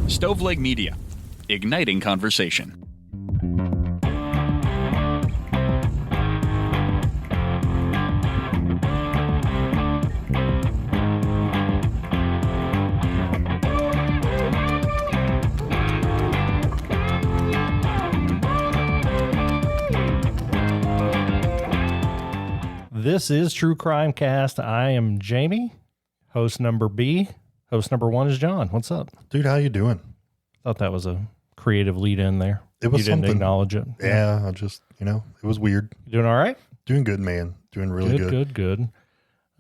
Stoveleg Media, igniting conversation. This is True Crimecast. I am Jamie, host number B. Host number one is John. What's up? Dude, how you doing? Thought that was a creative lead in there. It was You didn't something. acknowledge it. Yeah, I just, it was weird. You doing all right? Doing good, man. Doing really good. Good.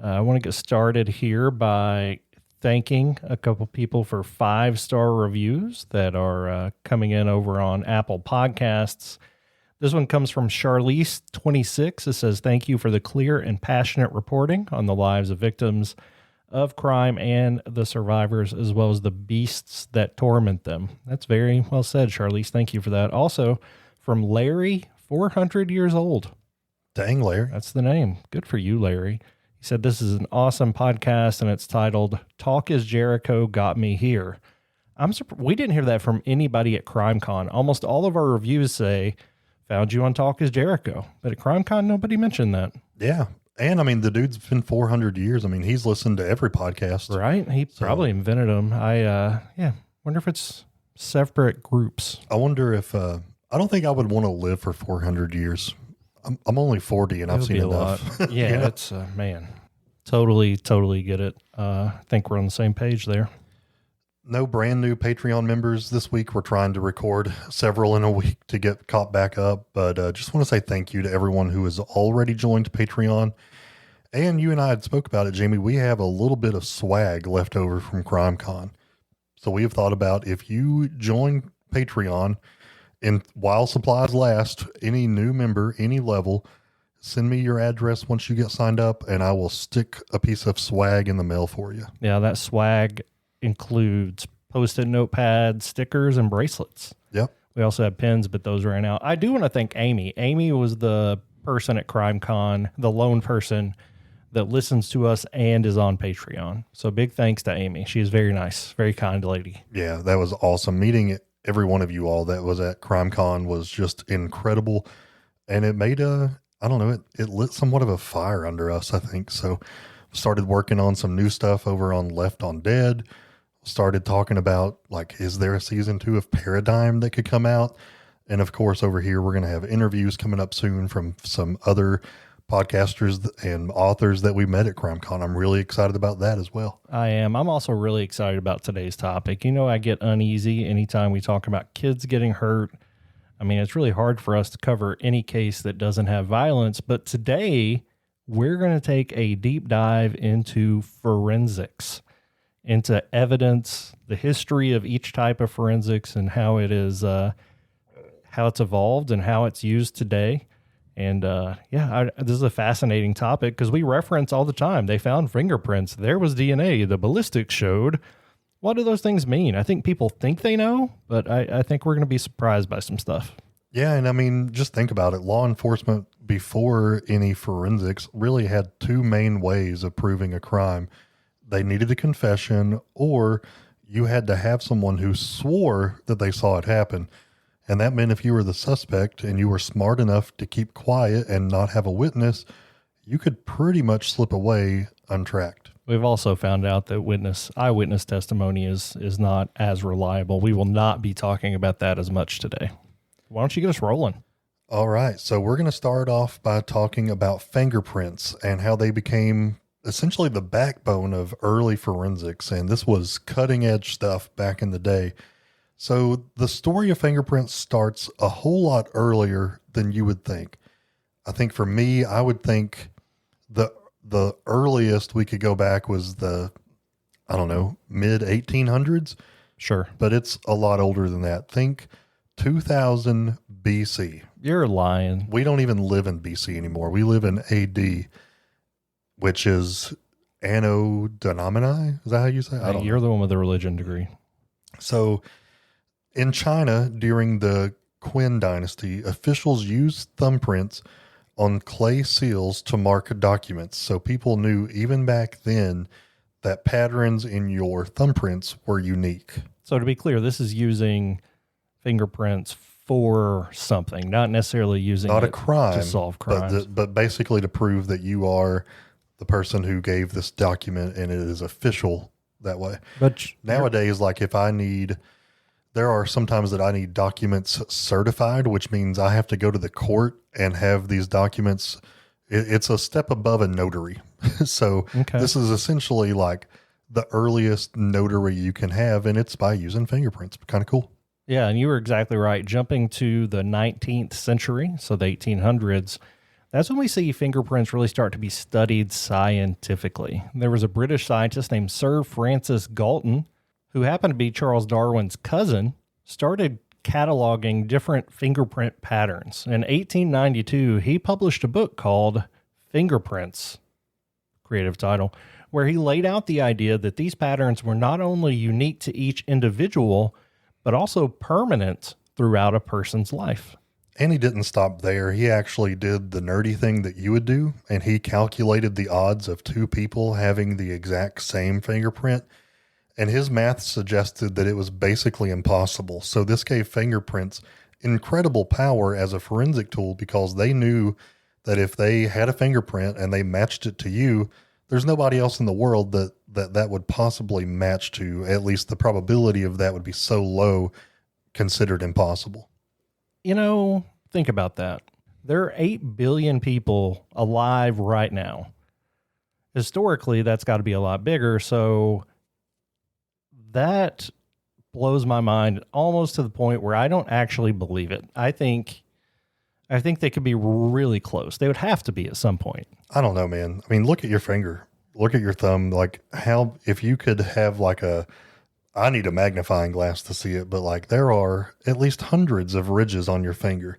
I want to get started here by thanking a couple people for 5-star reviews that are coming in over on Apple Podcasts. This one comes from Charlize26. It says, thank you for the clear and passionate reporting on the lives of victims of crime and the survivors, as well as the beasts that torment them. That's very well said, Charlize. Thank you for that. Also, from Larry, 400 years old. Dang, Larry. That's the name. Good for you, Larry. He said, this is an awesome podcast, and it's titled, Talk is Jericho Got Me Here. I'm surprised we didn't hear that from anybody at CrimeCon. Almost all of our reviews say, found you on Talk is Jericho. But at CrimeCon, nobody mentioned that. Yeah. And, the dude's been 400 years. He's listened to every podcast. Right? He probably invented them. Wonder if it's separate groups. I wonder if, I don't think I would want to live for 400 years. I'm only 40 and I've seen enough. Yeah, it's, man, totally get it. I think we're on the same page there. No brand new Patreon members this week. We're trying to record several in a week to get caught back up. But just want to say thank you to everyone who has already joined Patreon. And you and I had spoke about it, Jamie. We have a little bit of swag left over from CrimeCon. So we have thought about if you join Patreon and while supplies last, any new member, any level, send me your address once you get signed up and I will stick a piece of swag in the mail for you. Yeah, that swag includes post-it notepads, stickers, and bracelets. Yep. We also have pins, but those ran out. I do want to thank Amy. Amy was the person at CrimeCon, the lone person that listens to us and is on Patreon. So big thanks to Amy. She is very nice, very kind lady. Yeah, that was awesome. Meeting every one of you all that was at CrimeCon was just incredible. And it made it lit somewhat of a fire under us, I think. So started working on some new stuff over on Left on Dead. Started talking about, is there a season 2 of Paradigm that could come out? And of course, over here, we're going to have interviews coming up soon from some other podcasters and authors that we met at CrimeCon. I'm really excited about that as well. I am. I'm also really excited about today's topic. I get uneasy anytime we talk about kids getting hurt. It's really hard for us to cover any case that doesn't have violence. But today, we're going to take a deep dive into forensics, into evidence, the history of each type of forensics and how it is, how it's evolved and how it's used today. And this is a fascinating topic because we reference all the time. They found fingerprints. There was DNA. The ballistics showed. What do those things mean? I think people think they know, but I think we're going to be surprised by some stuff. Yeah, and just think about it. Law enforcement before any forensics really had 2 main ways of proving a crime. They needed a confession, or you had to have someone who swore that they saw it happen. And that meant if you were the suspect and you were smart enough to keep quiet and not have a witness, you could pretty much slip away untracked. We've also found out that eyewitness testimony is not as reliable. We will not be talking about that as much today. Why don't you get us rolling? All right. So we're going to start off by talking about fingerprints and how they became essentially the backbone of early forensics. And this was cutting edge stuff back in the day. So the story of fingerprints starts a whole lot earlier than you would think. I think for me, I would think the earliest we could go back was mid 1800s. Sure. But it's a lot older than that. Think 2000 BC. You're lying. We don't even live in BC anymore. We live in AD, which is Anno Domini. Is that how you say it? You're the one with the religion degree. So in China, during the Qin dynasty, officials used thumbprints on clay seals to mark documents. So people knew even back then that patterns in your thumbprints were unique. So to be clear, this is using fingerprints for something, not necessarily using Not a it crime, to solve crimes. but basically to prove that you are the person who gave this document and it is official that way. But Nowadays, like if I need, there are sometimes that I need documents certified, which means I have to go to the court and have these documents. It's a step above a notary. So this is essentially like the earliest notary you can have, and it's by using fingerprints. Kind of cool. Yeah, and you were exactly right. Jumping to the 19th century, so the 1800s, that's when we see fingerprints really start to be studied scientifically. There was a British scientist named Sir Francis Galton, who happened to be Charles Darwin's cousin, started cataloging different fingerprint patterns. In 1892, he published a book called Fingerprints, creative title, where he laid out the idea that these patterns were not only unique to each individual, but also permanent throughout a person's life. And he didn't stop there. He actually did the nerdy thing that you would do, and he calculated the odds of two people having the exact same fingerprint. And his math suggested that it was basically impossible. So this gave fingerprints incredible power as a forensic tool because they knew that if they had a fingerprint and they matched it to you, there's nobody else in the world that would possibly match to. At least the probability of that would be so low, considered impossible. You know, think about that. There are 8 billion people alive right now. Historically, that's got to be a lot bigger. So that blows my mind almost to the point where I don't actually believe it. I think they could be really close. They would have to be at some point. I don't know, man. I mean, look at your finger. Look at your thumb. Like how, if you could have like I need a magnifying glass to see it, but like there are at least hundreds of ridges on your finger.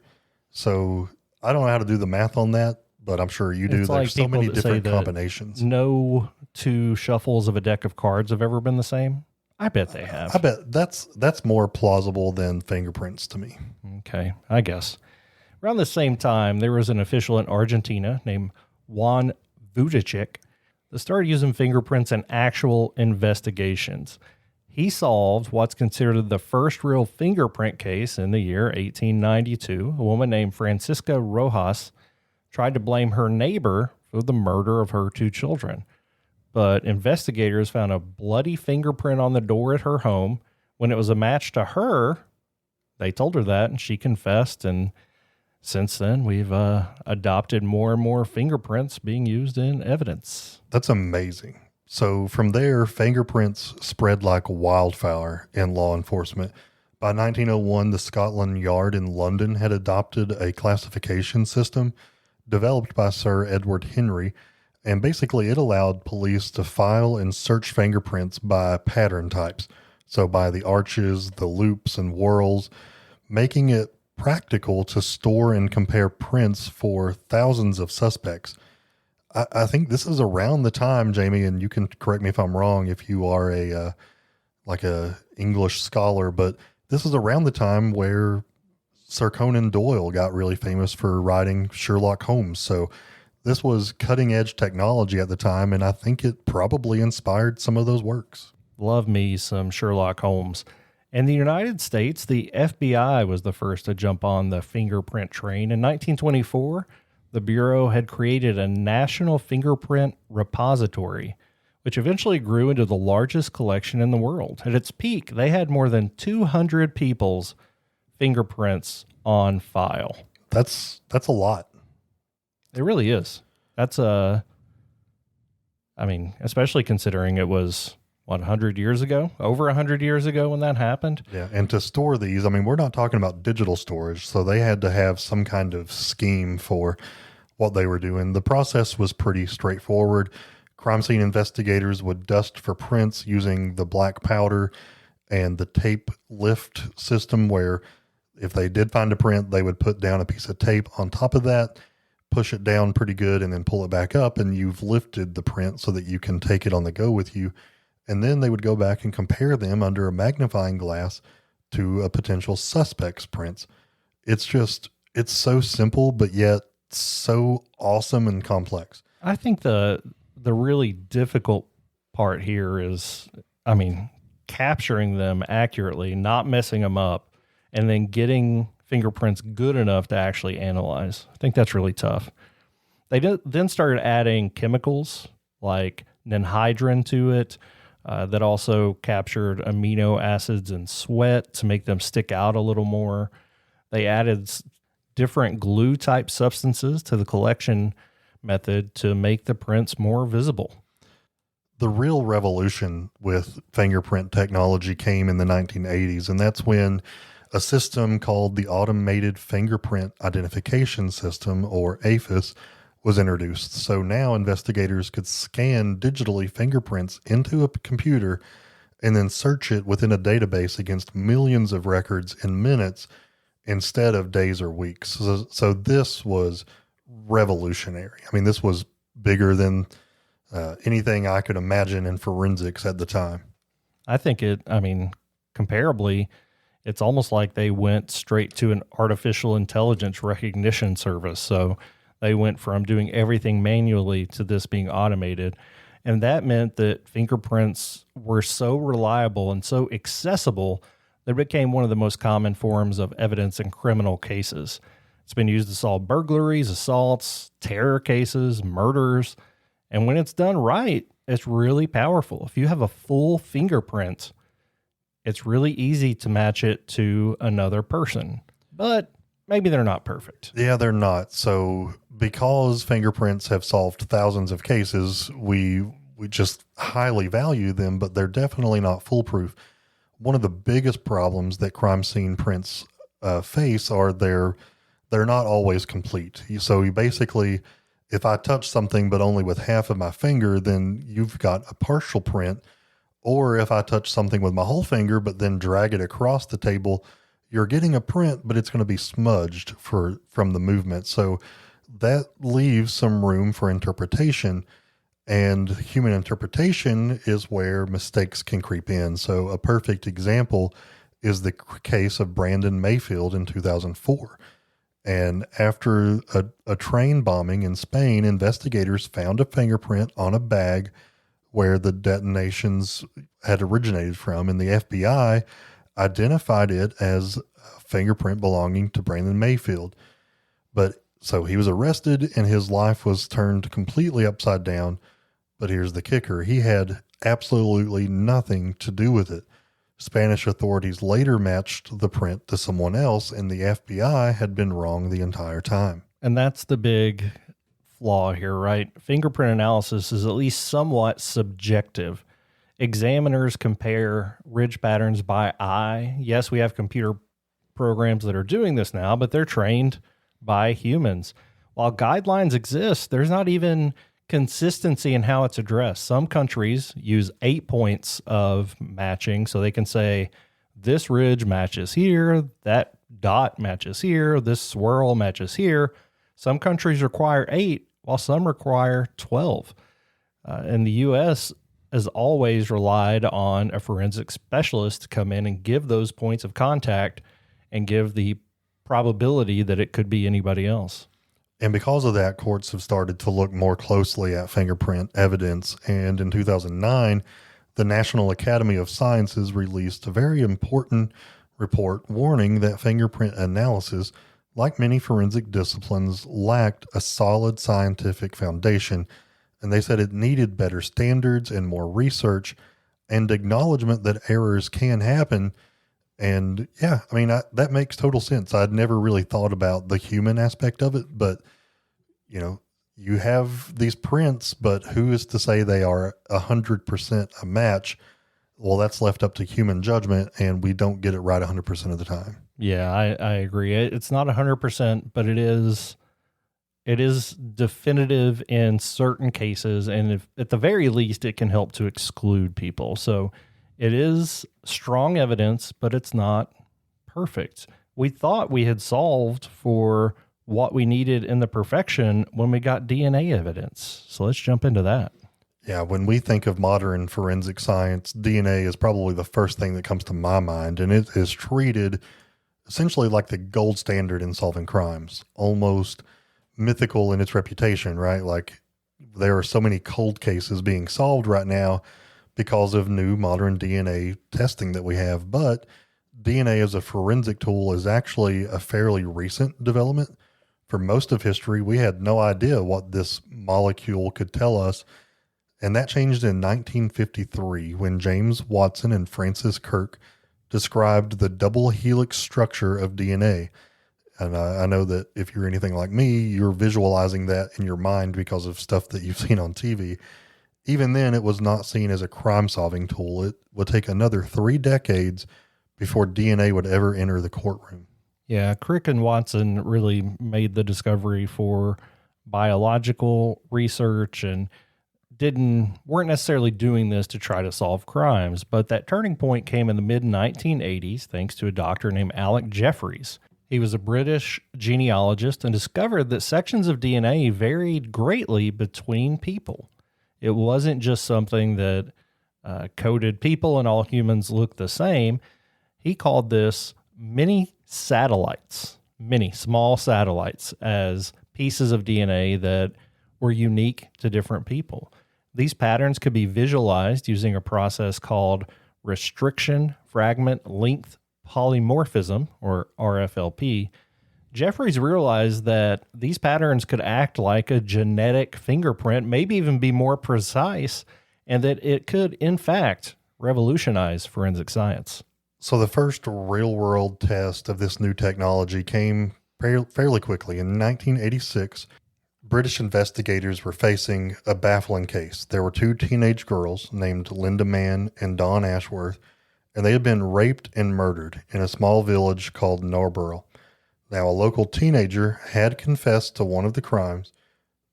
So I don't know how to do the math on that, but I'm sure you do. It's There's like so many people that different say that combinations. No two shuffles of a deck of cards have ever been the same. I bet they have. I bet that's more plausible than fingerprints to me. Okay, I guess. Around the same time, there was an official in Argentina named Juan Vujicic that started using fingerprints in actual investigations. He solved what's considered the first real fingerprint case in the year 1892. A woman named Francisca Rojas tried to blame her neighbor for the murder of her 2 children. But investigators found a bloody fingerprint on the door at her home. When it was a match to her, they told her that, and she confessed. And since then, we've adopted more and more fingerprints being used in evidence. That's amazing. So from there, fingerprints spread like wildfire in law enforcement. By 1901, the Scotland Yard in London had adopted a classification system developed by Sir Edward Henry, and basically it allowed police to file and search fingerprints by pattern types. So by the arches, the loops, and whorls, making it practical to store and compare prints for thousands of suspects. I think this is around the time, Jamie, and you can correct me if I'm wrong if you are a English scholar, but this is around the time where Sir Conan Doyle got really famous for writing Sherlock Holmes. So this was cutting edge technology at the time, and I think it probably inspired some of those works. Love me some Sherlock Holmes. In the United States, the FBI was the first to jump on the fingerprint train. In 1924, the Bureau had created a national fingerprint repository, which eventually grew into the largest collection in the world. At its peak, they had more than 200 people's fingerprints on file. That's a lot. It really is. Especially considering it was, 100 years ago? Over 100 years ago when that happened? Yeah, and to store these, we're not talking about digital storage, so they had to have some kind of scheme for what they were doing. The process was pretty straightforward. Crime scene investigators would dust for prints using the black powder and the tape lift system, where if they did find a print, they would put down a piece of tape on top of that, push it down pretty good, and then pull it back up, and you've lifted the print so that you can take it on the go with you. And then they would go back and compare them under a magnifying glass to a potential suspect's prints. It's so simple, but yet so awesome and complex. I think the really difficult part here is, capturing them accurately, not messing them up, and then getting fingerprints good enough to actually analyze. I think that's really tough. They then started adding chemicals like ninhydrin to it that also captured amino acids in sweat to make them stick out a little more. They added different glue type substances to the collection method to make the prints more visible. The real revolution with fingerprint technology came in the 1980s, and that's when a system called the Automated Fingerprint Identification System, or AFIS, was introduced. So now investigators could scan digitally fingerprints into a computer and then search it within a database against millions of records in minutes instead of days or weeks. So this was revolutionary. I mean, this was bigger than anything I could imagine in forensics at the time. I think comparably, it's almost like they went straight to an artificial intelligence recognition service. So they went from doing everything manually to this being automated. And that meant that fingerprints were so reliable and so accessible that it became one of the most common forms of evidence in criminal cases. It's been used to solve burglaries, assaults, terror cases, murders. And when it's done right, it's really powerful. If you have a full fingerprint, it's really easy to match it to another person. But maybe they're not perfect. Yeah, they're not. So because fingerprints have solved thousands of cases, we just highly value them, but they're definitely not foolproof. One of the biggest problems that crime scene prints face are they're not always complete. So you basically, if I touch something but only with half of my finger, then you've got a partial print. Or if I touch something with my whole finger but then drag it across the table, you're getting a print, but it's going to be smudged from the movement. So that leaves some room for interpretation. And human interpretation is where mistakes can creep in. So a perfect example is the case of Brandon Mayfield in 2004. And after a train bombing in Spain, investigators found a fingerprint on a bag where the detonations had originated from, and the FBI identified it as a fingerprint belonging to Brandon Mayfield. But so he was arrested and his life was turned completely upside down. But here's the kicker. He had absolutely nothing to do with it. Spanish authorities later matched the print to someone else, and the FBI had been wrong the entire time. And that's the big flaw here, right? Fingerprint analysis is at least somewhat subjective. Examiners compare ridge patterns by eye. Yes, we have computer programs that are doing this now, but they're trained by humans. While guidelines exist, there's not even consistency in how it's addressed. Some countries use 8 points of matching, so they can say this ridge matches here, that dot matches here, this swirl matches here. Some countries require 8, while some require 12. And the U.S. has always relied on a forensic specialist to come in and give those points of contact and give the probability that it could be anybody else. And because of that, courts have started to look more closely at fingerprint evidence. And in 2009, the National Academy of Sciences released a very important report warning that fingerprint analysis, like many forensic disciplines, lacked a solid scientific foundation. And they said it needed better standards and more research and acknowledgement that errors can happen. And yeah, I mean, that makes total sense. I'd never really thought about the human aspect of it, but you know, you have these prints, but who is to say they are 100% a match? Well, that's left up to human judgment, and we don't get it right 100% of the time. Yeah, I agree. It's not 100%, but it is definitive in certain cases. And if, at the very least, it can help to exclude people. So it is strong evidence, but it's not perfect. We thought we had solved for what we needed in the perfection when we got DNA evidence. So let's jump into that. Yeah, when we think of modern forensic science, DNA is probably the first thing that comes to my mind, and it is treated essentially like the gold standard in solving crimes, almost mythical in its reputation, right? Like there are so many cold cases being solved right now because of new modern DNA testing that we have. But DNA as a forensic tool is actually a fairly recent development. For most of history, we had no idea what this molecule could tell us. And that changed in 1953 when James Watson and Francis Crick described the double helix structure of DNA. And I know that if you're anything like me, you're visualizing that in your mind because of stuff that you've seen on TV. Even then, it was not seen as a crime-solving tool. It would take another 3 decades before DNA would ever enter the courtroom. Yeah, Crick and Watson really made the discovery for biological research and weren't necessarily doing this to try to solve crimes. But that turning point came in the mid-1980s thanks to a doctor named Alec Jeffreys. He was a British genealogist and discovered that sections of DNA varied greatly between people. It wasn't just something that coded people and all humans look the same. He called this mini small satellites, as pieces of DNA that were unique to different people. These patterns could be visualized using a process called restriction fragment length polymorphism, or RFLP. Jeffreys realized that these patterns could act like a genetic fingerprint, maybe even be more precise, and that it could, in fact, revolutionize forensic science. So the first real-world test of this new technology came fairly quickly. In 1986, British investigators were facing a baffling case. There were 2 teenage girls named Linda Mann and Dawn Ashworth, and they had been raped and murdered in a small village called Norborough. Now, a local teenager had confessed to one of the crimes,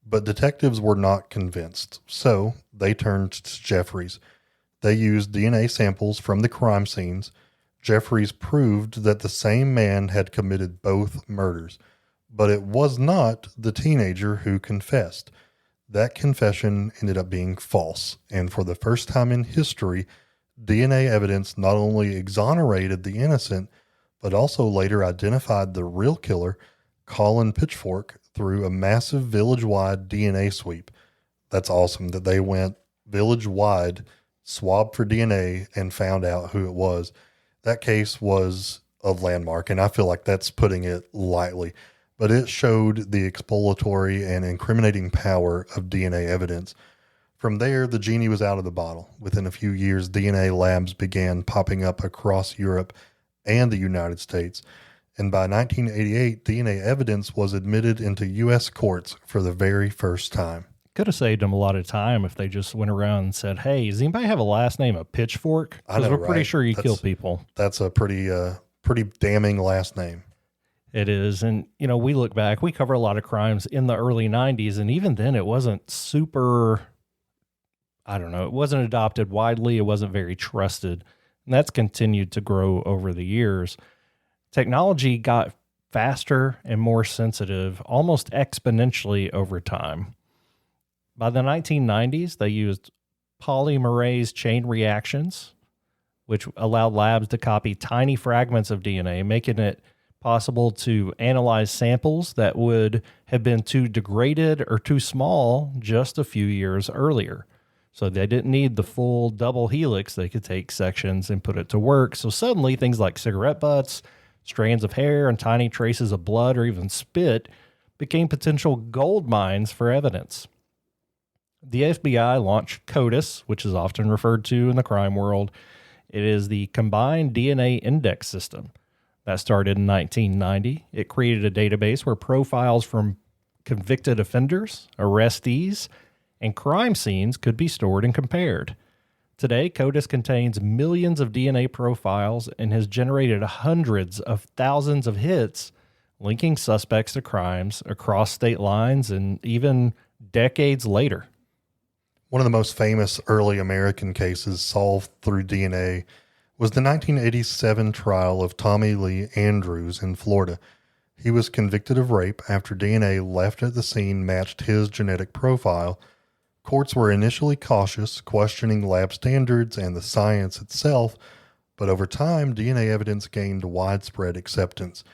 but detectives were not convinced, so they turned to Jeffreys. They used DNA samples from the crime scenes. Jeffreys proved that the same man had committed both murders, but it was not the teenager who confessed. That confession ended up being false, and for the first time in history, DNA evidence not only exonerated the innocent, but also later identified the real killer, Colin Pitchfork, through a massive village-wide DNA sweep. That's awesome that they went village-wide, swabbed for DNA, and found out who it was. That case was a landmark, and I feel like that's putting it lightly. But it showed the exploratory and incriminating power of DNA evidence. From there, the genie was out of the bottle. Within a few years, DNA labs began popping up across Europe and the United States. And by 1988, DNA evidence was admitted into U.S. courts for the very first time. Could have saved them a lot of time if they just went around and said, hey, does anybody have a last name of Pitchfork? Because we're pretty sure you kill people. That's a pretty damning last name. It is. And, we look back, we cover a lot of crimes in the early 90s, and even then it wasn't super, it wasn't adopted widely. It wasn't very trusted. And that's continued to grow over the years. Technology got faster and more sensitive almost exponentially over time. By the 1990s, they used polymerase chain reactions, which allowed labs to copy tiny fragments of DNA, making it possible to analyze samples that would have been too degraded or too small just a few years earlier. So they didn't need the full double helix. They could take sections and put it to work. So suddenly things like cigarette butts, strands of hair, and tiny traces of blood or even spit became potential gold mines for evidence. The FBI launched CODIS, which is often referred to in the crime world. It is the Combined DNA Index System. That started in 1990. It created a database where profiles from convicted offenders, arrestees, and crime scenes could be stored and compared. Today, CODIS contains millions of DNA profiles and has generated hundreds of thousands of hits linking suspects to crimes across state lines and even decades later. One of the most famous early American cases solved through DNA was the 1987 trial of Tommy Lee Andrews in Florida. He was convicted of rape after DNA left at the scene matched his genetic profile. Courts were initially cautious, questioning lab standards and the science itself, but over time, DNA evidence gained widespread acceptance,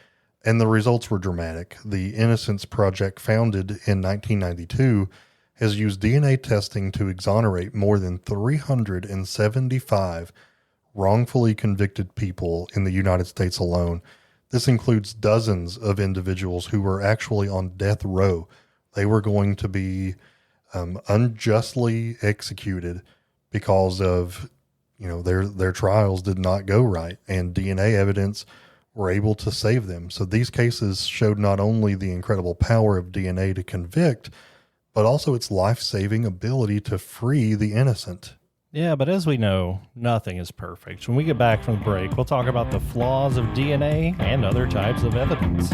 and the results were dramatic. The Innocence Project, founded in 1992, has used DNA testing to exonerate more than 375 wrongfully convicted people in the United States alone. This includes dozens of individuals who were actually on death row. They were going to be unjustly executed because of, their trials did not go right, and DNA evidence were able to save them. So these cases showed not only the incredible power of DNA to convict, but also its life-saving ability to free the innocent. Yeah, but as we know, nothing is perfect. When we get back from the break, we'll talk about the flaws of DNA and other types of evidence.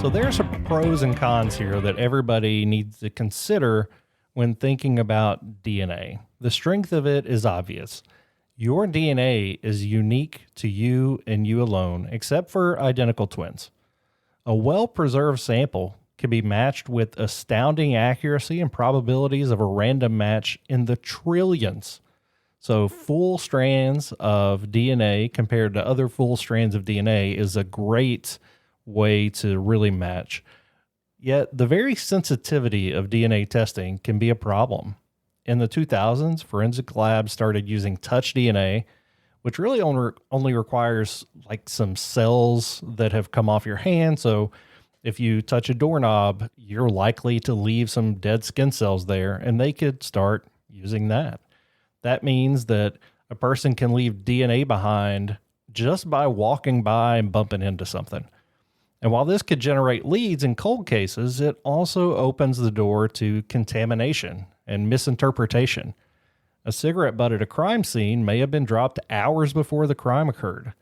So there's some pros and cons here that everybody needs to consider when thinking about DNA. The strength of it is obvious. Your DNA is unique to you and you alone, except for identical twins. A well-preserved sample can be matched with astounding accuracy and probabilities of a random match in the trillions. So full strands of DNA compared to other full strands of DNA is a great way to really match. Yet the very sensitivity of DNA testing can be a problem. In the 2000s, forensic labs started using touch DNA, which really only requires like some cells that have come off your hand. So if you touch a doorknob, you're likely to leave some dead skin cells there, and they could start using that. That means that a person can leave DNA behind just by walking by and bumping into something. And while this could generate leads in cold cases, it also opens the door to contamination and misinterpretation. A cigarette butt at a crime scene may have been dropped hours before the crime occurred,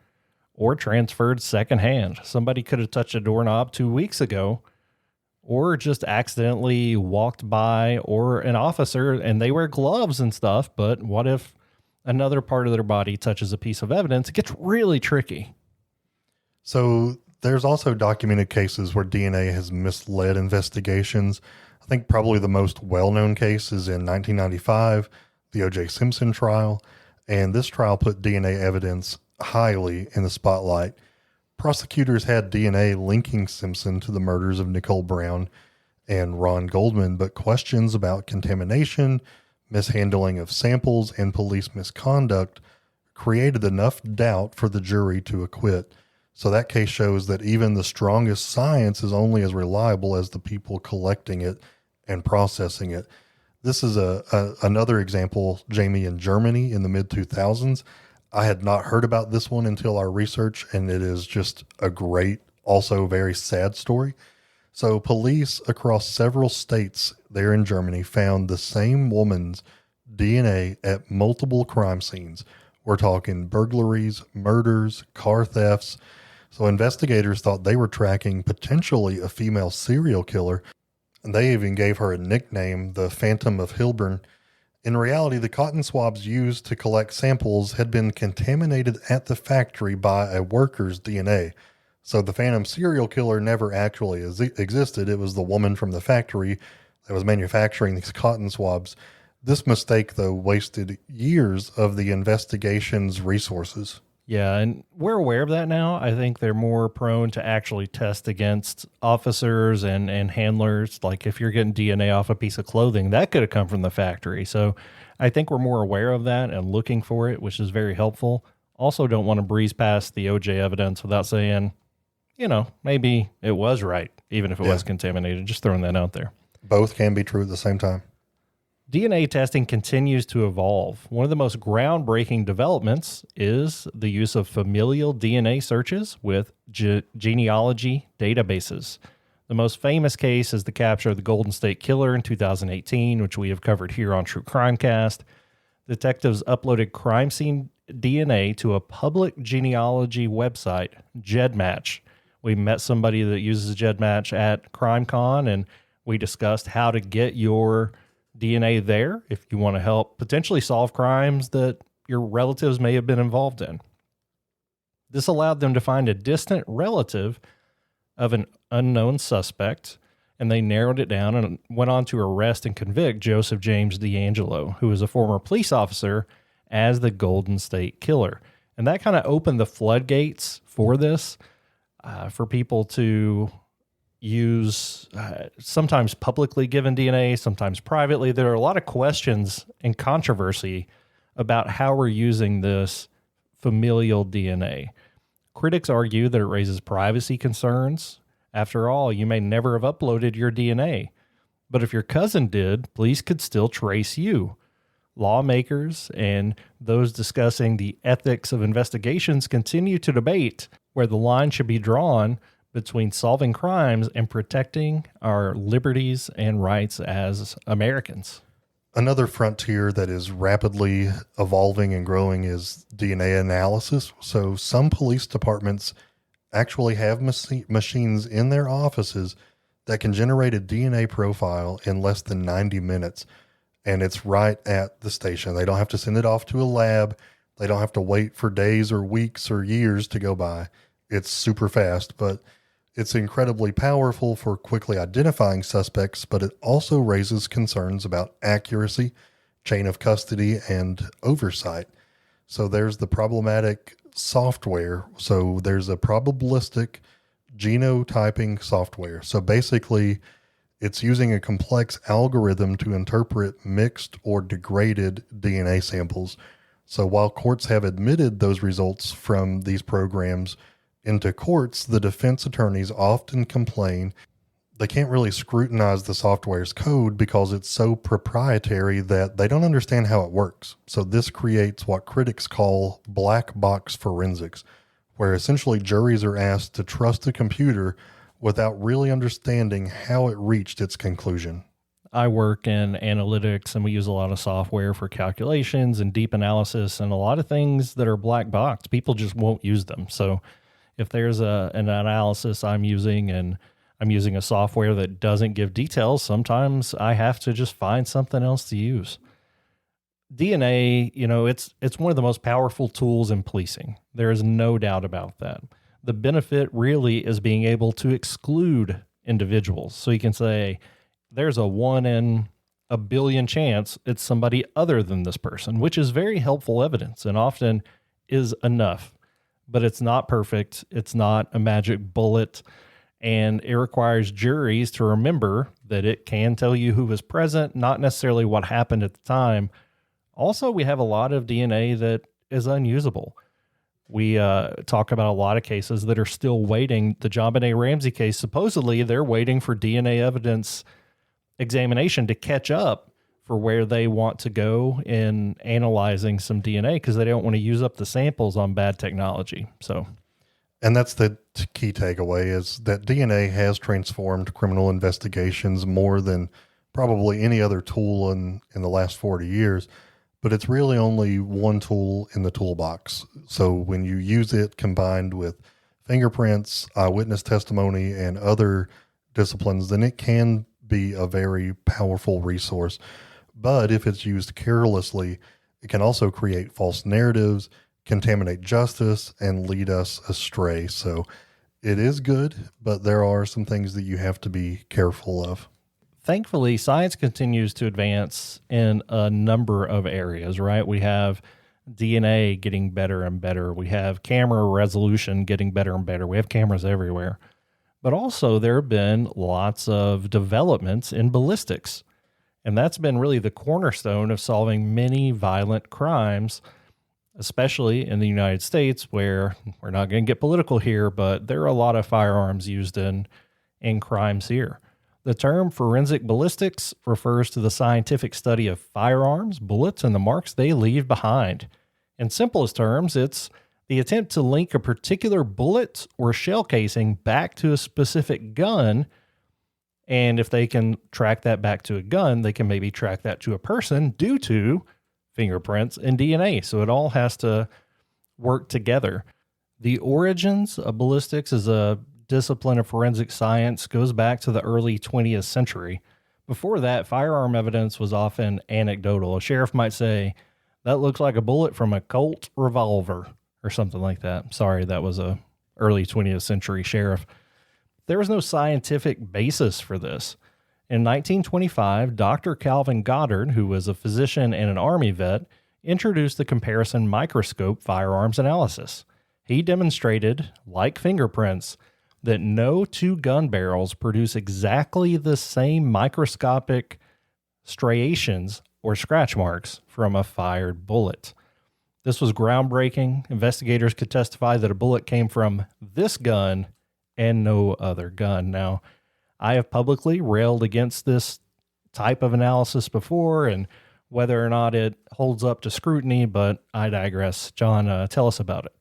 or transferred secondhand. Somebody could have touched a doorknob 2 weeks ago, or just accidentally walked by, or an officer, and they wear gloves and stuff, but what if another part of their body touches a piece of evidence? It gets really tricky. So there's also documented cases where DNA has misled investigations. I think probably the most well-known case is in 1995, the O.J. Simpson trial, and this trial put DNA evidence highly in the spotlight. Prosecutors had DNA linking Simpson to the murders of Nicole Brown and Ron Goldman, but questions about contamination, mishandling of samples, and police misconduct created enough doubt for the jury to acquit. So that case shows that even the strongest science is only as reliable as the people collecting it and processing it. This is another example, Jamie, in Germany in the mid-2000s. I had not heard about this one until our research, and it is just a great, also very sad story. So police across several states there in Germany found the same woman's DNA at multiple crime scenes. We're talking burglaries, murders, car thefts. So investigators thought they were tracking potentially a female serial killer, and they even gave her a nickname, the Phantom of Hilburn. In reality, the cotton swabs used to collect samples had been contaminated at the factory by a worker's DNA. So the Phantom serial killer never actually existed. It was the woman from the factory that was manufacturing these cotton swabs. This mistake, though, wasted years of the investigation's resources. Yeah, and we're aware of that now. I think they're more prone to actually test against officers and handlers. Like if you're getting DNA off a piece of clothing, that could have come from the factory. So I think we're more aware of that and looking for it, which is very helpful. Also don't want to breeze past the OJ evidence without saying, maybe it was right, even if it was contaminated. Just throwing that out there. Both can be true at the same time. DNA testing continues to evolve. One of the most groundbreaking developments is the use of familial DNA searches with genealogy databases. The most famous case is the capture of the Golden State Killer in 2018, which we have covered here on True Crimecast. Detectives uploaded crime scene DNA to a public genealogy website, GEDmatch. We met somebody that uses GEDmatch at CrimeCon, and we discussed how to get your DNA there if you want to help potentially solve crimes that your relatives may have been involved in. This allowed them to find a distant relative of an unknown suspect and they narrowed it down and went on to arrest and convict Joseph James D'Angelo, who was a former police officer, as the Golden State Killer. And that kind of opened the floodgates for this, for people to use sometimes publicly given DNA, sometimes privately. There are a lot of questions and controversy about how we're using this familial DNA. Critics argue that it raises privacy concerns. After all, you may never have uploaded your DNA, but if your cousin did, police could still trace you. Lawmakers and those discussing the ethics of investigations continue to debate where the line should be drawn between solving crimes and protecting our liberties and rights as Americans. Another frontier that is rapidly evolving and growing is DNA analysis. So some police departments actually have machines in their offices that can generate a DNA profile in less than 90 minutes. And it's right at the station. They don't have to send it off to a lab. They don't have to wait for days or weeks or years to go by. It's super fast, but it's incredibly powerful for quickly identifying suspects, but it also raises concerns about accuracy, chain of custody, and oversight. So there's the problematic software. So there's a probabilistic genotyping software. So basically, it's using a complex algorithm to interpret mixed or degraded DNA samples. So while courts have admitted those results from these programs into courts, the defense attorneys often complain they can't really scrutinize the software's code because it's so proprietary that they don't understand how it works. So this creates what critics call black box forensics, where essentially juries are asked to trust a computer without really understanding how it reached its conclusion. I work in analytics, and we use a lot of software for calculations and deep analysis, and a lot of things that are black box, people just won't use them. So if there's an analysis I'm using and I'm using a software that doesn't give details, sometimes I have to just find something else to use. DNA, it's one of the most powerful tools in policing. There is no doubt about that. The benefit really is being able to exclude individuals. So you can say, there's a 1 in a billion chance it's somebody other than this person, which is very helpful evidence and often is enough. But it's not perfect. It's not a magic bullet. And it requires juries to remember that it can tell you who was present, not necessarily what happened at the time. Also, we have a lot of DNA that is unusable. We talk about a lot of cases that are still waiting. The JonBenet Ramsey case, supposedly they're waiting for DNA evidence examination to catch up for where they want to go in analyzing some DNA because they don't want to use up the samples on bad technology. And that's the key takeaway is that DNA has transformed criminal investigations more than probably any other tool in the last 40 years. But it's really only one tool in the toolbox. So when you use it combined with fingerprints, eyewitness testimony, and other disciplines, then it can be a very powerful resource. But if it's used carelessly, it can also create false narratives, contaminate justice, and lead us astray. So it is good, but there are some things that you have to be careful of. Thankfully, science continues to advance in a number of areas, right? We have DNA getting better and better. We have camera resolution getting better and better. We have cameras everywhere. But also there have been lots of developments in ballistics. And that's been really the cornerstone of solving many violent crimes, especially in the United States, where we're not going to get political here, but there are a lot of firearms used in crimes here. The term forensic ballistics refers to the scientific study of firearms, bullets, and the marks they leave behind. In simplest terms, it's the attempt to link a particular bullet or shell casing back to a specific gun. And if they can track that back to a gun, they can maybe track that to a person due to fingerprints and DNA. So it all has to work together. The origins of ballistics as a discipline of forensic science goes back to the early 20th century. Before that, firearm evidence was often anecdotal. A sheriff might say, that looks like a bullet from a Colt revolver or something like that. Sorry, that was a early 20th century sheriff. there was no scientific basis for this. In 1925, Dr. Calvin Goddard, who was a physician and an Army vet, introduced the comparison microscope firearms analysis. He demonstrated, like fingerprints, that no two gun barrels produce exactly the same microscopic striations or scratch marks from a fired bullet. This was groundbreaking. Investigators could testify that a bullet came from this gun and no other gun. Now, I have publicly railed against this type of analysis before and whether or not it holds up to scrutiny, but I digress. John, tell us about it.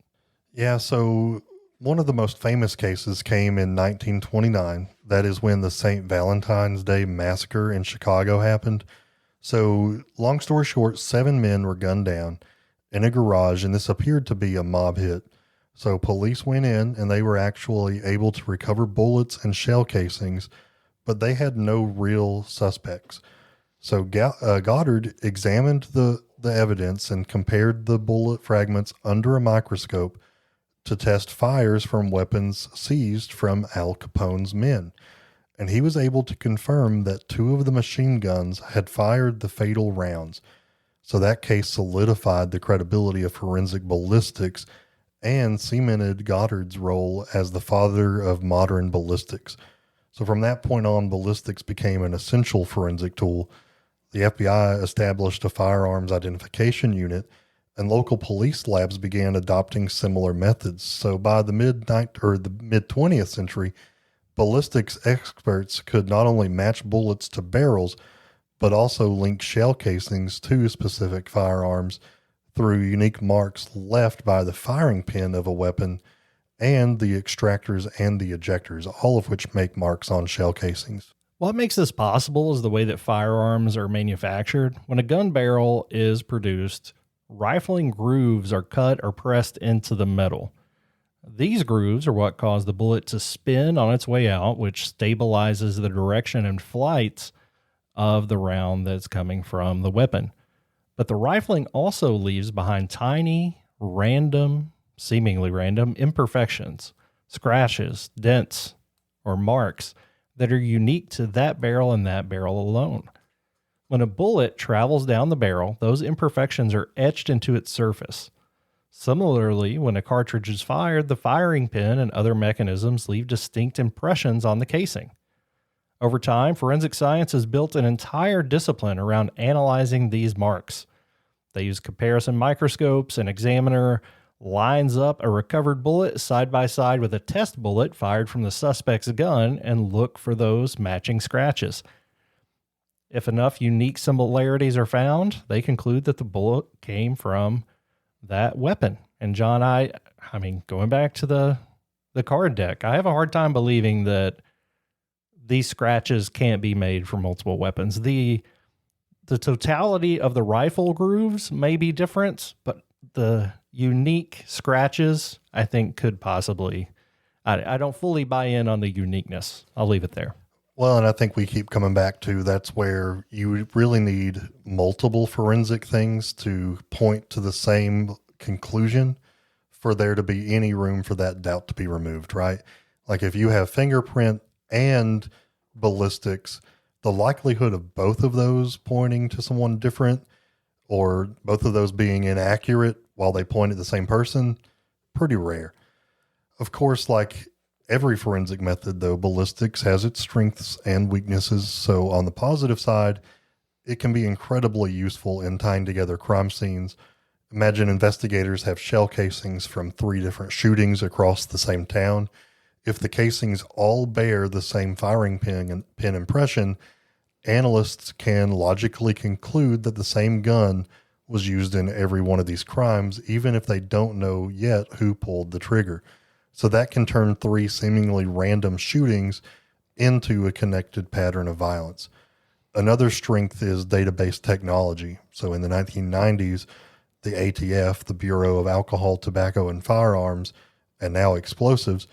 Yeah, so one of the most famous cases came in 1929. That is when the St. Valentine's Day Massacre in Chicago happened. So, long story short, 7 men were gunned down in a garage, and this appeared to be a mob hit. So police went in, and they were actually able to recover bullets and shell casings, but they had no real suspects. So Goddard examined the evidence and compared the bullet fragments under a microscope to test fires from weapons seized from Al Capone's men. And he was able to confirm that 2 of the machine guns had fired the fatal rounds. So that case solidified the credibility of forensic ballistics and cemented Goddard's role as the father of modern ballistics. So from that point on, ballistics became an essential forensic tool. The FBI established a firearms identification unit, and local police labs began adopting similar methods. So by the mid 20th century, ballistics experts could not only match bullets to barrels, but also link shell casings to specific firearms through unique marks left by the firing pin of a weapon and the extractors and the ejectors, all of which make marks on shell casings. What makes this possible is the way that firearms are manufactured. When a gun barrel is produced, rifling grooves are cut or pressed into the metal. These grooves are what cause the bullet to spin on its way out, which stabilizes the direction and flight of the round that's coming from the weapon. But the rifling also leaves behind tiny, seemingly random imperfections, scratches, dents, or marks that are unique to that barrel and that barrel alone. When a bullet travels down the barrel, those imperfections are etched into its surface. Similarly, when a cartridge is fired, the firing pin and other mechanisms leave distinct impressions on the casing. Over time, forensic science has built an entire discipline around analyzing these marks. They use comparison microscopes. An examiner lines up a recovered bullet side by side with a test bullet fired from the suspect's gun and look for those matching scratches. If enough unique similarities are found, they conclude that the bullet came from that weapon. And John, I mean, going back to the card deck, I have a hard time believing that these scratches can't be made from multiple weapons. The totality of the rifle grooves may be different, but the unique scratches, I think, could possibly, I don't fully buy in on the uniqueness. I'll leave it there. Well, and I think we keep coming back to that's where you really need multiple forensic things to point to the same conclusion for there to be any room for that doubt to be removed, right? Like if you have fingerprint and ballistics, the likelihood of both of those pointing to someone different or both of those being inaccurate while they point at the same person, pretty rare. Of course, like every forensic method, though, ballistics has its strengths and weaknesses. So on the positive side, it can be incredibly useful in tying together crime scenes. Imagine investigators have shell casings from 3 different shootings across the same town. If the casings all bear the same firing pin impression, analysts can logically conclude that the same gun was used in every one of these crimes, even if they don't know yet who pulled the trigger. So that can turn 3 seemingly random shootings into a connected pattern of violence. Another strength is database technology. So in the 1990s, the ATF, the Bureau of Alcohol, Tobacco, and Firearms, and now explosives,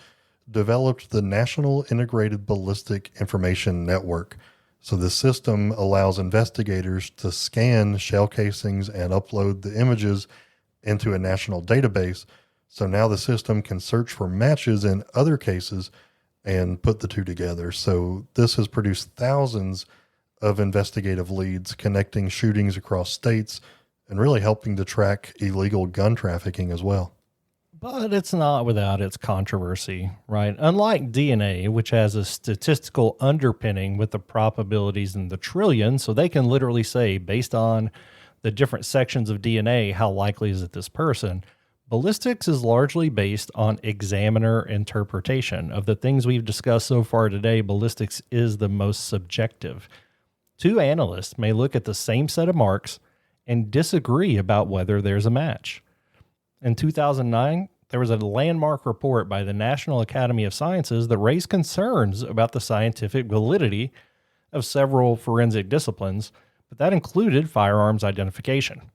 developed the National Integrated Ballistic Information Network. So the system allows investigators to scan shell casings and upload the images into a national database. So now the system can search for matches in other cases and put the two together. So this has produced thousands of investigative leads connecting shootings across states and really helping to track illegal gun trafficking as well. But it's not without its controversy, right? Unlike DNA, which has a statistical underpinning with the probabilities in the trillions, so they can literally say, based on the different sections of DNA, how likely is it this person? Ballistics is largely based on examiner interpretation. Of the things we've discussed so far today, ballistics is the most subjective. Two analysts may look at the same set of marks and disagree about whether there's a match. In 2009, there was a landmark report by the National Academy of Sciences that raised concerns about the scientific validity of several forensic disciplines, but that included firearms identification.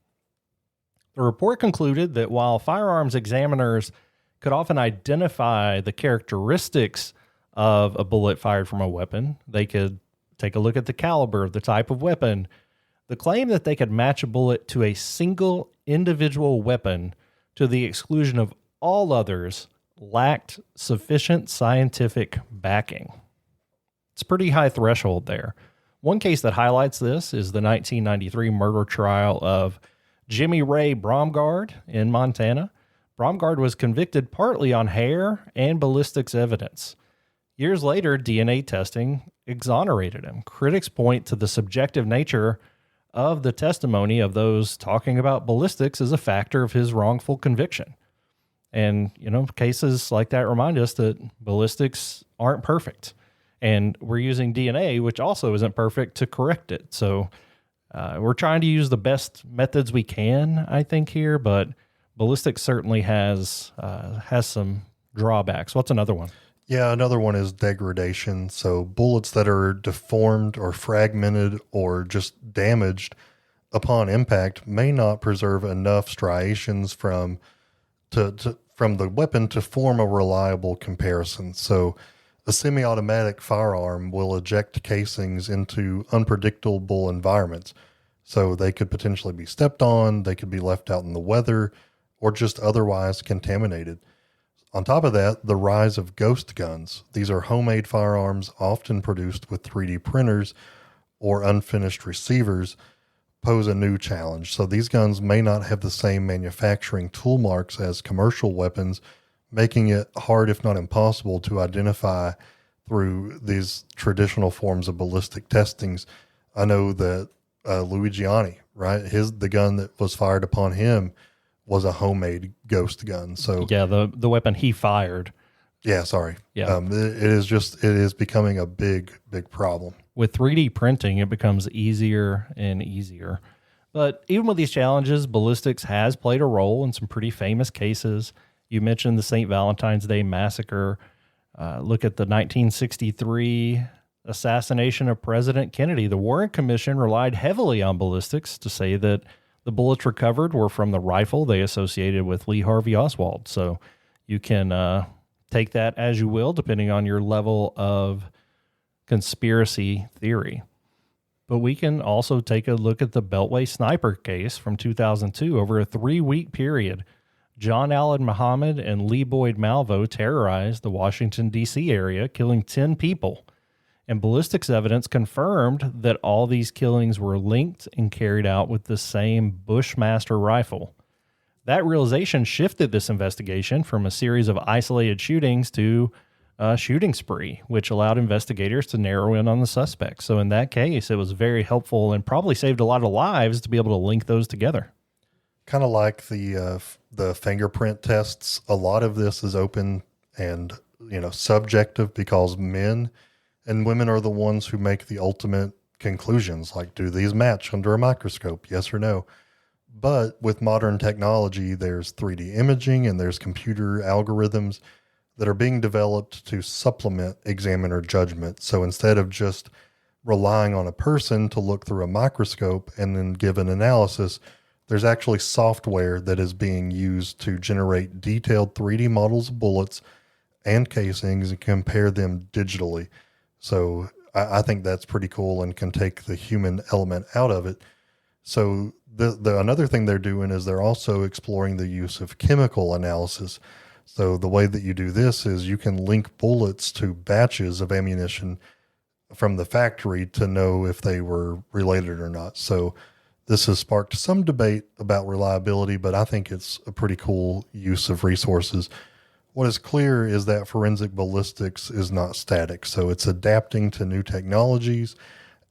The report concluded that while firearms examiners could often identify the characteristics of a bullet fired from a weapon, they could take a look at the caliber, the type of weapon. The claim that they could match a bullet to a single individual weapon to the exclusion of all others lacked sufficient scientific backing. It's a pretty high threshold there. One case that highlights this is the 1993 murder trial of Jimmy Ray Bromgard in Montana. Bromgard was convicted partly on hair and ballistics evidence. Years later, DNA testing exonerated him. Critics point to the subjective nature of the testimony of those talking about ballistics as a factor of his wrongful conviction. And, cases like that remind us that ballistics aren't perfect. And we're using DNA, which also isn't perfect, to correct it. So we're trying to use the best methods we can, I think, here, but ballistics certainly has some drawbacks. What's another one? Yeah, another one is degradation. So bullets that are deformed or fragmented or just damaged upon impact may not preserve enough striations from the weapon to form a reliable comparison. So a semi-automatic firearm will eject casings into unpredictable environments. So they could potentially be stepped on, they could be left out in the weather, or just otherwise contaminated. On top of that, the rise of ghost guns. These are homemade firearms often produced with 3D printers or unfinished receivers pose a new challenge. So these guns may not have the same manufacturing tool marks as commercial weapons, making it hard, if not impossible, to identify through these traditional forms of ballistic testings. I know that Luigiani, right? The gun that was fired upon him was a homemade ghost gun. So yeah, the weapon he fired. Yeah, sorry. Yeah. It is becoming a big problem. With 3D printing, it becomes easier and easier. But even with these challenges, ballistics has played a role in some pretty famous cases. You mentioned the St. Valentine's Day massacre. Look at the 1963 assassination of President Kennedy. The Warren Commission relied heavily on ballistics to say that the bullets recovered were from the rifle they associated with Lee Harvey Oswald. So you can take that as you will, depending on your level of conspiracy theory. But we can also take a look at the Beltway sniper case from 2002. Over a 3-week period, John Allen Muhammad and Lee Boyd Malvo terrorized the Washington, D.C. area, killing 10 people. And ballistics evidence confirmed that all these killings were linked and carried out with the same Bushmaster rifle. That realization shifted this investigation from a series of isolated shootings to a shooting spree, which allowed investigators to narrow in on the suspects. So in that case, it was very helpful and probably saved a lot of lives to be able to link those together. Kind of like the fingerprint tests. A lot of this is open and subjective because men and women are the ones who make the ultimate conclusions, like, do these match under a microscope, yes or no? But with modern technology, there's 3D imaging and there's computer algorithms that are being developed to supplement examiner judgment. So instead of just relying on a person to look through a microscope and then give an analysis, there's actually software that is being used to generate detailed 3D models of bullets and casings and compare them digitally. So I think that's pretty cool and can take the human element out of it. So the another thing they're doing is they're also exploring the use of chemical analysis. So the way that you do this is you can link bullets to batches of ammunition from the factory to know if they were related or not. So this has sparked some debate about reliability, but I think it's a pretty cool use of resources. What is clear is that forensic ballistics is not static, so it's adapting to new technologies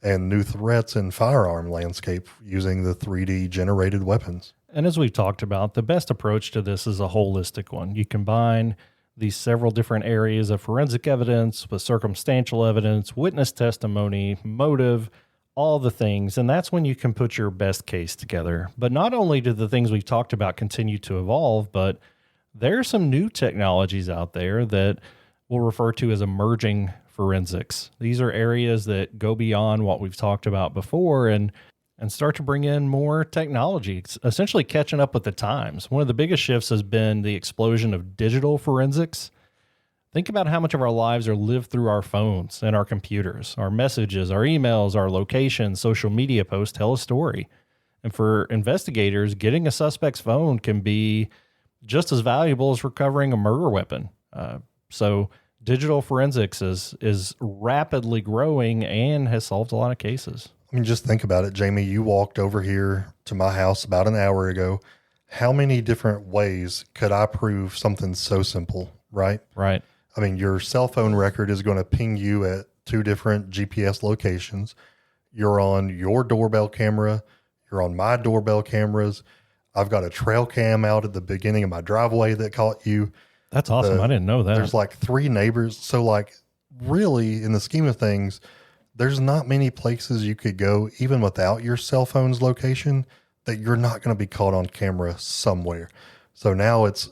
and new threats in firearm landscape using the 3D generated weapons. And as we've talked about, the best approach to this is a holistic one. You combine these several different areas of forensic evidence with circumstantial evidence, witness testimony, motive, all the things. And that's when you can put your best case together. But not only do the things we've talked about continue to evolve, but there are some new technologies out there that we'll refer to as emerging forensics. These are areas that go beyond what we've talked about before and start to bring in more technology, it's essentially catching up with the times. One of the biggest shifts has been the explosion of digital forensics. Think about how much of our lives are lived through our phones and our computers. Our messages, our emails, our locations, social media posts tell a story. And for investigators, getting a suspect's phone can be just as valuable as recovering a murder weapon. So digital forensics is rapidly growing and has solved a lot of cases. I mean, just think about it, Jamie. You walked over here to my house about an hour ago. How many different ways could I prove something so simple, right? Right. I mean, your cell phone record is going to ping you at 2 different GPS locations. You're on your doorbell camera. You're on my doorbell cameras. I've got a trail cam out at the beginning of my driveway that caught you. That's awesome. I didn't know that. There's like 3 neighbors. So like really in the scheme of things, there's not many places you could go even without your cell phone's location that you're not going to be caught on camera somewhere. So now it's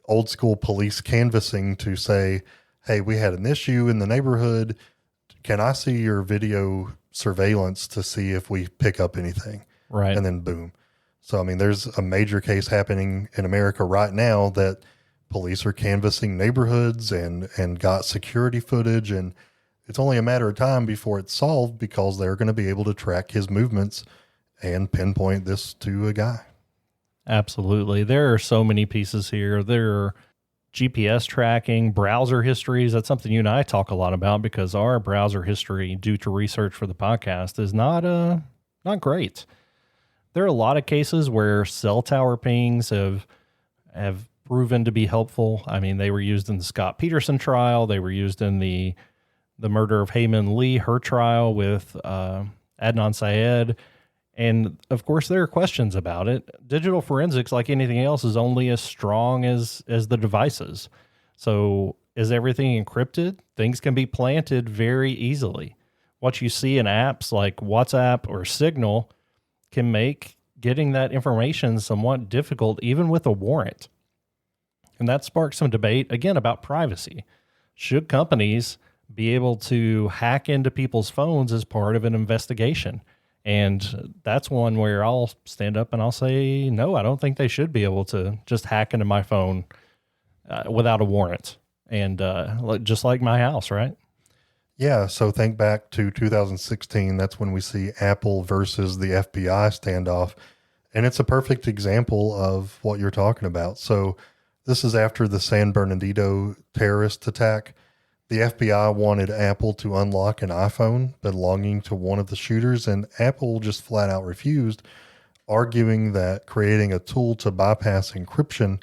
old school police canvassing to say, hey, we had an issue in the neighborhood. Can I see your video surveillance to see if we pick up anything? Right. And then boom. So, I mean, there's a major case happening in America right now that police are canvassing neighborhoods and got security footage, and it's only a matter of time before it's solved because they're going to be able to track his movements and pinpoint this to a guy. Absolutely. There are so many pieces here. There are GPS tracking, browser histories. That's something you and I talk a lot about because our browser history, due to research for the podcast, is not great. There are a lot of cases where cell tower pings have proven to be helpful. I mean, they were used in the Scott Peterson trial. They were used in the murder of Hayman Lee, her trial with Adnan Syed. And of course, there are questions about it. Digital forensics, like anything else, is only as strong as the devices. So is everything encrypted? Things can be planted very easily. What you see in apps like WhatsApp or Signal can make getting that information somewhat difficult, even with a warrant. And that sparks some debate, again, about privacy. Should companies be able to hack into people's phones as part of an investigation? And that's one where I'll stand up and I'll say, no, I don't think they should be able to just hack into my phone without a warrant. And just like my house, right? Yeah. So think back to 2016. That's when we see Apple versus the FBI standoff. And it's a perfect example of what you're talking about. So this is after the San Bernardino terrorist attack. The FBI wanted Apple to unlock an iPhone belonging to one of the shooters, and Apple just flat out refused, arguing that creating a tool to bypass encryption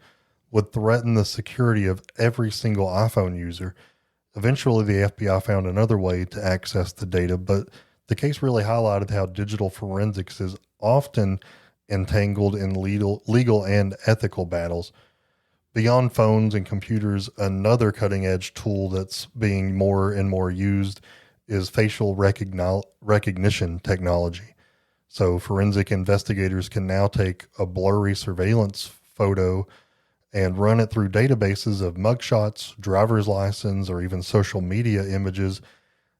would threaten the security of every single iPhone user. Eventually, the FBI found another way to access the data, but the case really highlighted how digital forensics is often entangled in legal and ethical battles. Beyond phones and computers, another cutting-edge tool that's being more and more used is facial recognition technology. So forensic investigators can now take a blurry surveillance photo and run it through databases of mugshots, driver's license, or even social media images.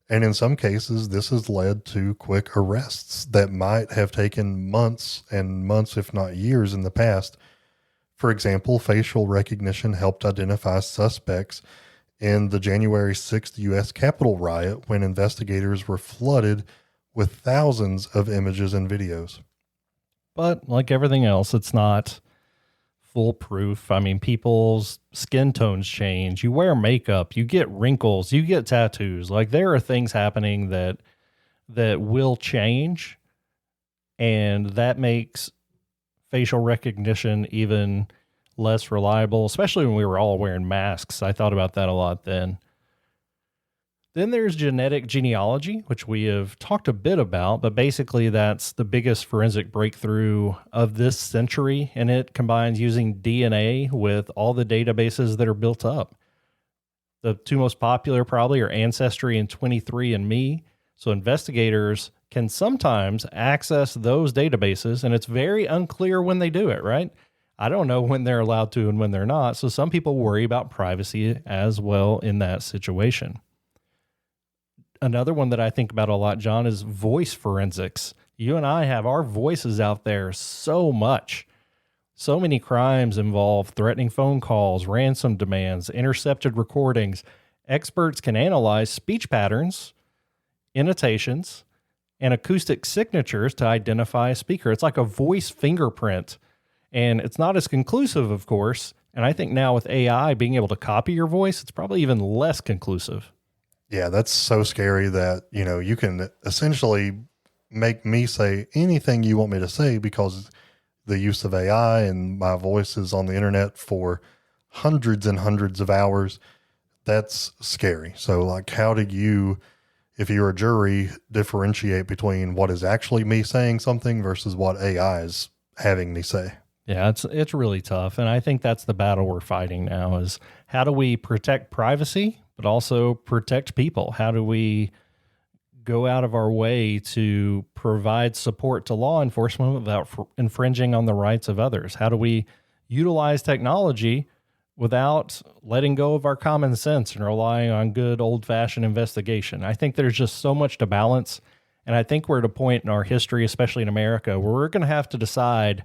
And in some cases, this has led to quick arrests that might have taken months and months, if not years, in the past. For example, facial recognition helped identify suspects in the January 6th U.S. Capitol riot when investigators were flooded with thousands of images and videos. But like everything else, it's not foolproof. I mean, people's skin tones change. You wear makeup, you get wrinkles, you get tattoos. Like there are things happening that will change, and that makes facial recognition even less reliable, especially when we were all wearing masks. I thought about that a lot then. Then there's genetic genealogy, which we have talked a bit about, but basically that's the biggest forensic breakthrough of this century, and it combines using DNA with all the databases that are built up. The two most popular probably are Ancestry and 23andMe. So investigators can sometimes access those databases, and it's very unclear when they do it, right? I don't know when they're allowed to and when they're not. So some people worry about privacy as well in that situation. Another one that I think about a lot, John, is voice forensics. You and I have our voices out there so much. So many crimes involve threatening phone calls, ransom demands, intercepted recordings. Experts can analyze speech patterns, annotations, and acoustic signatures to identify a speaker. It's like a voice fingerprint, and it's not as conclusive, of course. And I think now with AI being able to copy your voice, it's probably even less conclusive. Yeah, that's so scary that, you can essentially make me say anything you want me to say because the use of AI and my voice is on the internet for hundreds and hundreds of hours. That's scary. So like, how do you, if you're a jury, differentiate between what is actually me saying something versus what AI is having me say? Yeah, it's really tough. And I think that's the battle we're fighting now is how do we protect privacy, but also protect people? How do we go out of our way to provide support to law enforcement without infringing on the rights of others? How do we utilize technology without letting go of our common sense and relying on good old-fashioned investigation? I think there's just so much to balance. And I think we're at a point in our history, especially in America, where we're going to have to decide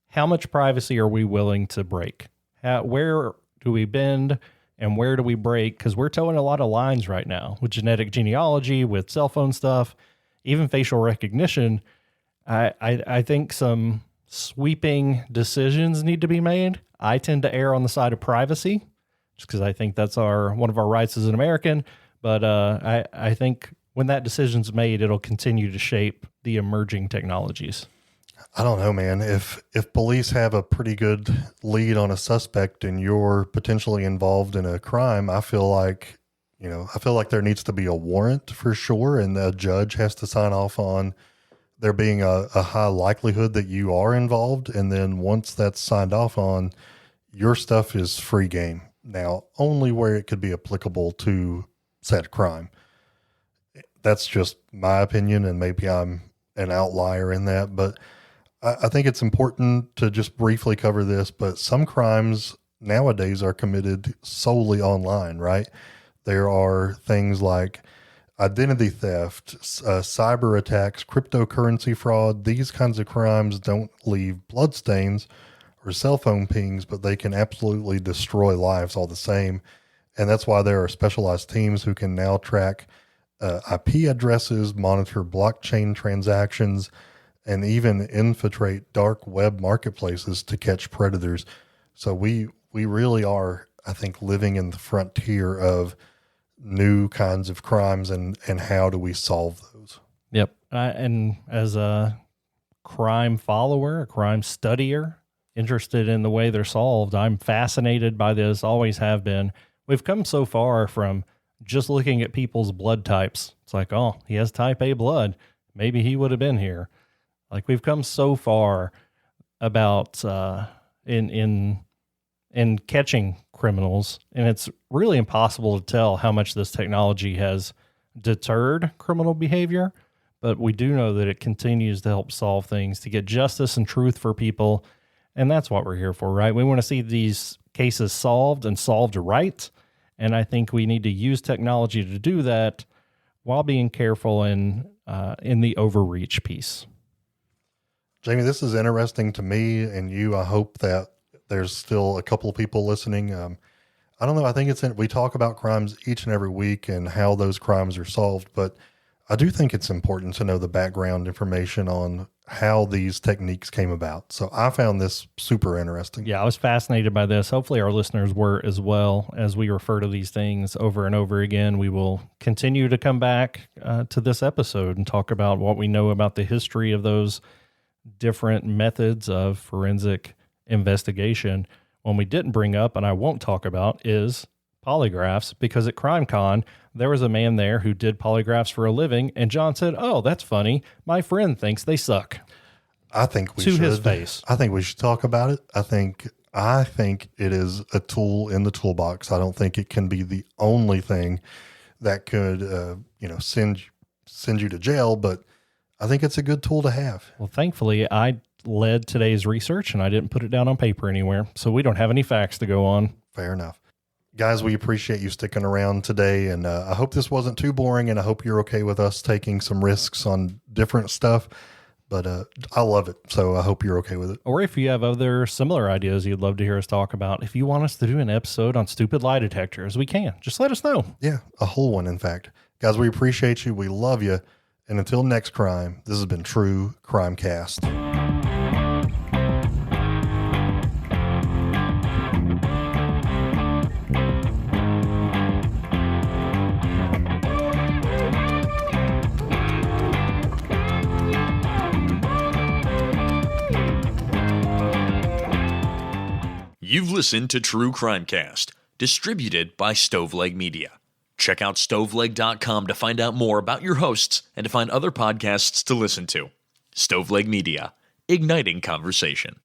how much privacy are we willing to break? Where do we bend and where do we break? Because we're towing a lot of lines right now with genetic genealogy, with cell phone stuff, even facial recognition. I think some sweeping decisions need to be made. I tend to err on the side of privacy just because I think that's one of our rights as an American. But I think when that decision's made, it'll continue to shape the emerging technologies. I don't know, man. If police have a pretty good lead on a suspect and you're potentially involved in a crime, I feel like there needs to be a warrant for sure, and the judge has to sign off on there being a high likelihood that you are involved. And then once that's signed off on, your stuff is free game. Now, only where it could be applicable to said crime. That's just my opinion, and maybe I'm an outlier in that, but I think it's important to just briefly cover this, but some crimes nowadays are committed solely online, right? There are things like identity theft, cyber attacks, cryptocurrency fraud. These kinds of crimes don't leave bloodstains or cell phone pings, but they can absolutely destroy lives all the same. And that's why there are specialized teams who can now track IP addresses, monitor blockchain transactions, and even infiltrate dark web marketplaces to catch predators. So we really are, I think, living in the frontier of new kinds of crimes and how do we solve those? Yep. And as a crime follower, a crime studier, interested in the way they're solved, I'm fascinated by this, always have been. We've come so far from just looking at people's blood types. It's like, oh, he has type A blood. Maybe he would have been here. Like we've come so far about in catching criminals, and it's really impossible to tell how much this technology has deterred criminal behavior. But we do know that it continues to help solve things, to get justice and truth for people, and that's what we're here for, right? We want to see these cases solved and solved right, and I think we need to use technology to do that while being careful in the overreach piece. Jamie, this is interesting to me and you. I hope that there's still a couple of people listening. I don't know. I think we talk about crimes each and every week and how those crimes are solved, but I do think it's important to know the background information on how these techniques came about. So I found this super interesting. Yeah, I was fascinated by this. Hopefully our listeners were as well. As we refer to these things over and over again, we will continue to come back to this episode and talk about what we know about the history of those different methods of forensic investigation. One we didn't bring up, and I won't talk about, is polygraphs, because at CrimeCon, there was a man there who did polygraphs for a living, and John said, "Oh, that's funny. My friend thinks they suck." I think we should. To his face. I think we should talk about it. I think it is a tool in the toolbox. I don't think it can be the only thing that could, send you to jail, but I think it's a good tool to have. Well, thankfully, I led today's research, and I didn't put it down on paper anywhere, so we don't have any facts to go on. Fair enough. Guys, we appreciate you sticking around today, and I hope this wasn't too boring, and I hope you're okay with us taking some risks on different stuff, but I love it, so I hope you're okay with it. Or if you have other similar ideas you'd love to hear us talk about, if you want us to do an episode on stupid lie detectors, we can. Just let us know. Yeah, a whole one, in fact. Guys, we appreciate you. We love you. And until next crime, this has been True Crimecast. You've listened to True Crimecast, distributed by Stoveleg Media. Check out stoveleg.com to find out more about your hosts and to find other podcasts to listen to. Stoveleg Media, igniting conversation.